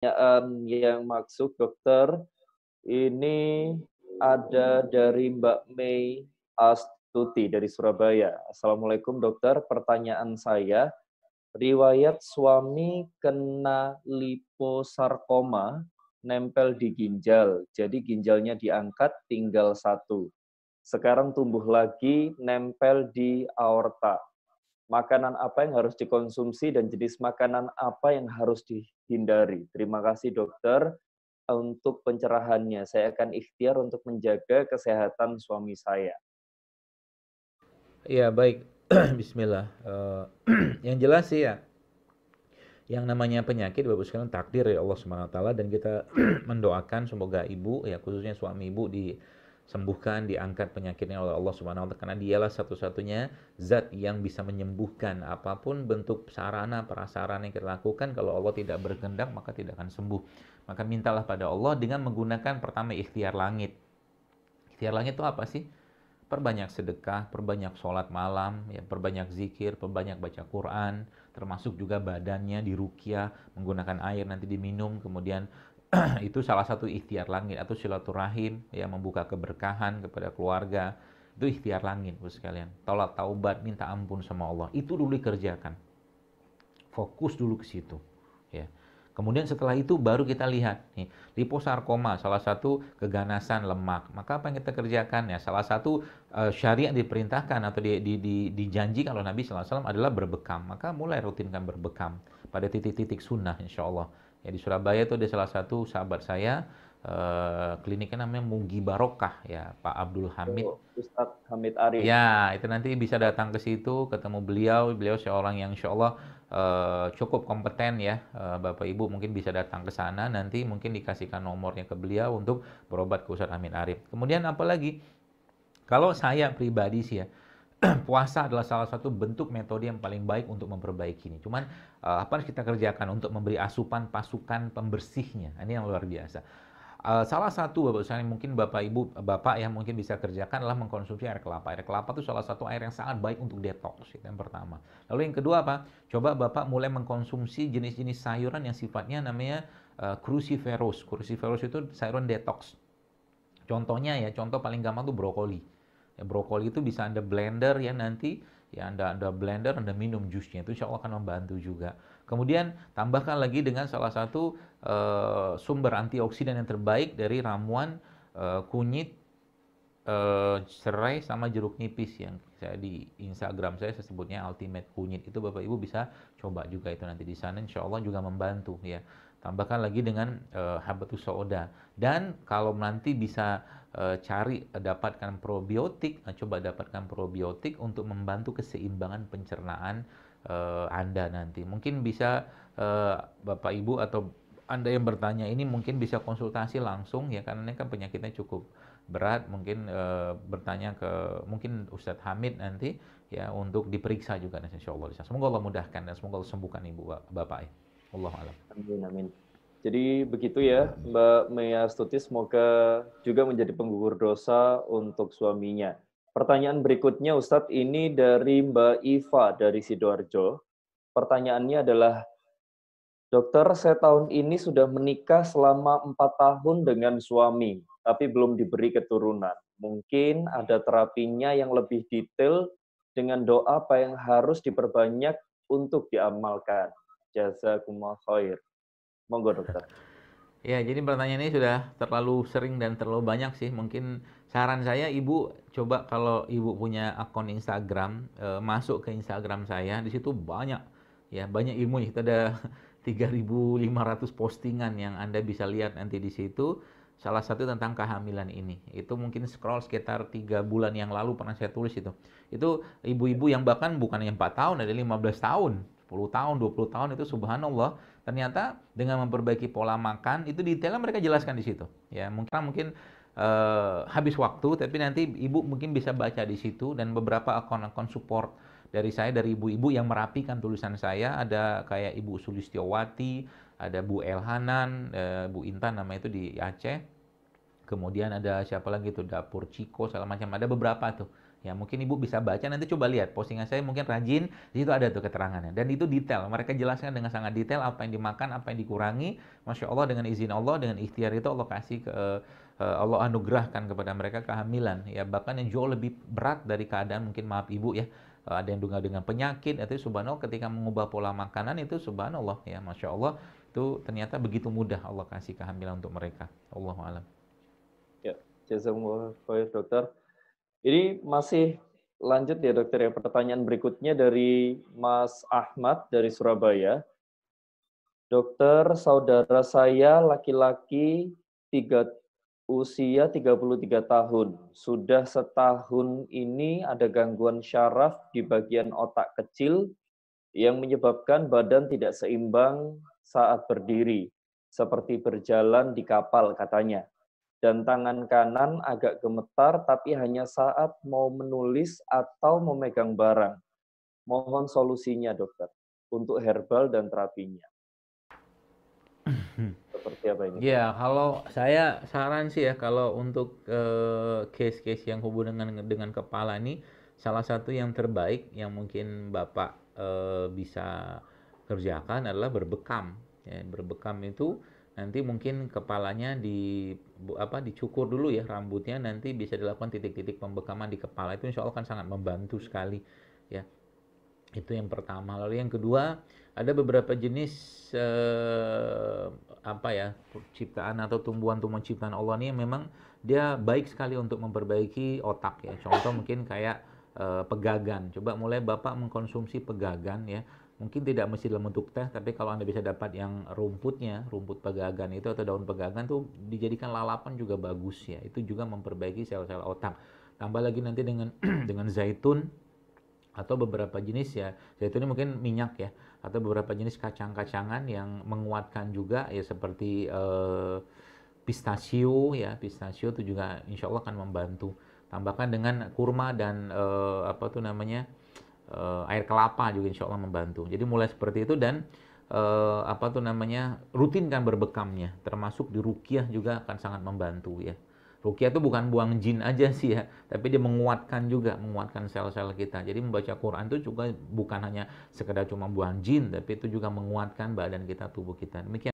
yang maksud dokter, ini ada dari Mbak Mei Astuti dari Surabaya. Assalamualaikum dokter, pertanyaan saya, riwayat suami kena liposarkoma nempel di ginjal, jadi ginjalnya diangkat tinggal satu. Sekarang tumbuh lagi nempel di aorta. Makanan apa yang harus dikonsumsi dan jenis makanan apa yang harus dihindari? Terima kasih dokter untuk pencerahannya. Saya akan ikhtiar untuk menjaga kesehatan suami saya. Iya, baik. Bismillah. Yang jelas sih ya, yang namanya penyakit Bapak sekalian takdir ya Allah Subhanahu wa taala, dan kita mendoakan semoga ibu ya, khususnya suami ibu, disembuhkan, diangkat penyakitnya oleh Allah Subhanahu wa taala, karena dialah satu-satunya zat yang bisa menyembuhkan apapun bentuk sarana prasarana yang kita lakukan. Kalau Allah tidak berkehendak maka tidak akan sembuh. Maka mintalah pada Allah dengan menggunakan pertama ikhtiar langit. Ikhtiar langit itu apa sih? Perbanyak sedekah, perbanyak sholat malam, ya, perbanyak zikir, perbanyak baca Quran, termasuk juga badannya diruqyah, menggunakan air nanti diminum, kemudian itu salah satu ikhtiar langit. Atau silaturahim, ya, membuka keberkahan kepada keluarga, itu ikhtiar langit, Bos sekalian. Tolak taubat, minta ampun sama Allah, itu dulu dikerjakan. Fokus dulu ke situ, ya. Kemudian setelah itu baru kita lihat nih, liposarkoma salah satu keganasan lemak. Maka apa yang kita kerjakan ya? Salah satu syariat diperintahkan atau dijanjikan oleh Nabi SAW adalah berbekam. Maka mulai rutinkan berbekam pada titik-titik sunnah, insya Allah. Ya, di Surabaya itu ada salah satu sahabat saya, kliniknya namanya Mugi Barokah, ya, Pak Abdul Hamid. Ustadz Hamid Arif. Ya, itu nanti bisa datang ke situ, ketemu beliau. Beliau seorang yang insya Allah cukup kompeten ya. Bapak Ibu mungkin bisa datang ke sana, nanti mungkin dikasihkan nomornya ke beliau untuk berobat ke Ustadz Hamid Arif. Kemudian apalagi, kalau saya pribadi sih ya, puasa adalah salah satu bentuk metode yang paling baik untuk memperbaiki ini. Cuman apa yang kita kerjakan untuk memberi asupan pasukan pembersihnya? Ini yang luar biasa. Salah satu Bapak sekalian, mungkin Bapak Ibu, Bapak yang mungkin bisa kerjakan adalah mengkonsumsi air kelapa. Air kelapa itu salah satu air yang sangat baik untuk detox, itu yang pertama. Lalu yang kedua apa? Coba Bapak mulai mengkonsumsi jenis-jenis sayuran yang sifatnya namanya cruciferous. Cruciferous itu sayuran detox. Contohnya ya, contoh paling gampang tuh brokoli. Ya, brokoli itu bisa Anda blender ya nanti, ya Anda blender, Anda minum jusnya, itu insya Allah akan membantu juga. Kemudian tambahkan lagi dengan salah satu sumber antioksidan yang terbaik dari ramuan kunyit, serai sama jeruk nipis, yang saya di Instagram saya sebutnya Ultimate Kunyit. Itu Bapak Ibu bisa coba juga itu nanti di sana, insya Allah juga membantu ya. Tambahkan lagi dengan habatus sauda, dan kalau nanti bisa cari dapatkan probiotik, coba dapatkan probiotik untuk membantu keseimbangan pencernaan Anda nanti. Mungkin bisa Bapak Ibu atau Anda yang bertanya ini mungkin bisa konsultasi langsung ya, karena ini kan penyakitnya cukup berat. Mungkin bertanya ke mungkin Ustadz Hamid nanti ya, untuk diperiksa juga nanti insya Allah. Semoga Allah mudahkan dan semoga Allah sembuhkan Ibu Bapak ya. Allah alam. Amin, amin. Jadi begitu ya Mbak Mea Astuti, semoga juga menjadi penggugur dosa untuk suaminya. Pertanyaan berikutnya Ustadz, ini dari Mbak Iva dari Sidoarjo. Pertanyaannya adalah, dokter, saya tahun ini sudah menikah selama 4 tahun dengan suami, tapi belum diberi keturunan. Mungkin ada terapinya yang lebih detail dengan doa apa yang harus diperbanyak untuk diamalkan. Jazakumullah khair. Monggo dokter. Ya, jadi pertanyaan ini sudah terlalu sering dan terlalu banyak sih. Mungkin saran saya, Ibu coba kalau Ibu punya akun Instagram, masuk ke Instagram saya, di situ banyak ya, banyak ilmu. Itu ada 3.500 postingan yang Anda bisa lihat nanti di situ. Salah satu tentang kehamilan ini. Itu mungkin scroll sekitar 3 bulan yang lalu pernah saya tulis itu. Itu ibu-ibu yang bahkan bukan yang 4 tahun, ada 15 tahun, 10 tahun, 20 tahun, itu subhanallah. Ternyata dengan memperbaiki pola makan, itu detailnya mereka jelaskan di situ. Ya, mungkin habis waktu, tapi nanti Ibu mungkin bisa baca di situ, dan beberapa akun-akun support dari saya, dari ibu-ibu yang merapikan tulisan saya, ada kayak Ibu Sulistiowati, ada Bu Elhanan, Bu Intan namanya itu di Aceh. Kemudian ada siapa lagi tuh, Dapur Ciko, segala macam. Ada beberapa tuh Ya, mungkin Ibu bisa baca, nanti coba lihat postingan saya, mungkin rajin, di situ ada tuh keterangannya. Dan itu detail, mereka jelaskan dengan sangat detail apa yang dimakan, apa yang dikurangi. Masya Allah, dengan izin Allah, dengan ikhtiar itu Allah kasih Allah anugerahkan kepada mereka kehamilan. Ya, bahkan yang jauh lebih berat dari keadaan, mungkin maaf Ibu ya, ada yang dengan penyakit, itu subhanallah ketika mengubah pola makanan itu subhanallah ya, Masya Allah, itu ternyata begitu mudah Allah kasih kehamilan untuk mereka. Allahu a'lam. Ya, jazakumullah khair dokter. Ini masih lanjut ya dokter ya, pertanyaan berikutnya dari Mas Ahmad dari Surabaya. Dokter, saudara saya laki-laki usia 33 tahun. Sudah setahun ini ada gangguan syaraf di bagian otak kecil yang menyebabkan badan tidak seimbang saat berdiri, seperti berjalan di kapal katanya. Dan tangan kanan agak gemetar tapi hanya saat mau menulis atau memegang barang. Mohon solusinya dokter untuk herbal dan terapinya. Seperti apa ini? Ya, kalau saya saran sih ya, kalau untuk case-case yang hubungan dengan kepala ini, salah satu yang terbaik yang mungkin Bapak bisa kerjakan adalah berbekam. Ya, berbekam itu nanti mungkin kepalanya dicukur dulu ya rambutnya, nanti bisa dilakukan titik-titik pembekaman di kepala, itu insya Allah kan sangat membantu sekali ya. Itu yang pertama. Lalu yang kedua, ada beberapa jenis ciptaan atau tumbuhan-tumbuhan ciptaan Allah ini yang memang dia baik sekali untuk memperbaiki otak ya. Contoh mungkin kayak pegagan. Coba mulai Bapak mengkonsumsi pegagan ya. Mungkin tidak mesti dalam bentuk teh, tapi kalau Anda bisa dapat yang rumputnya, rumput pegagan itu atau daun pegagan tuh dijadikan lalapan juga bagus ya. Itu juga memperbaiki sel-sel otak. Tambah lagi nanti dengan dengan zaitun atau beberapa jenis ya, zaitun ini mungkin minyak ya, atau beberapa jenis kacang-kacangan yang menguatkan juga ya, seperti pistachio ya, pistachio itu juga insya Allah akan membantu. Tambahkan dengan kurma dan air kelapa juga insya Allah membantu. Jadi mulai seperti itu dan rutinkan berbekamnya, termasuk di ruqyah juga akan sangat membantu ya. Ruqyah itu bukan buang jin aja sih ya, tapi dia menguatkan juga, menguatkan sel-sel kita. Jadi membaca Quran itu juga bukan hanya sekedar cuma buang jin, tapi itu juga menguatkan badan kita, tubuh kita. Demikian.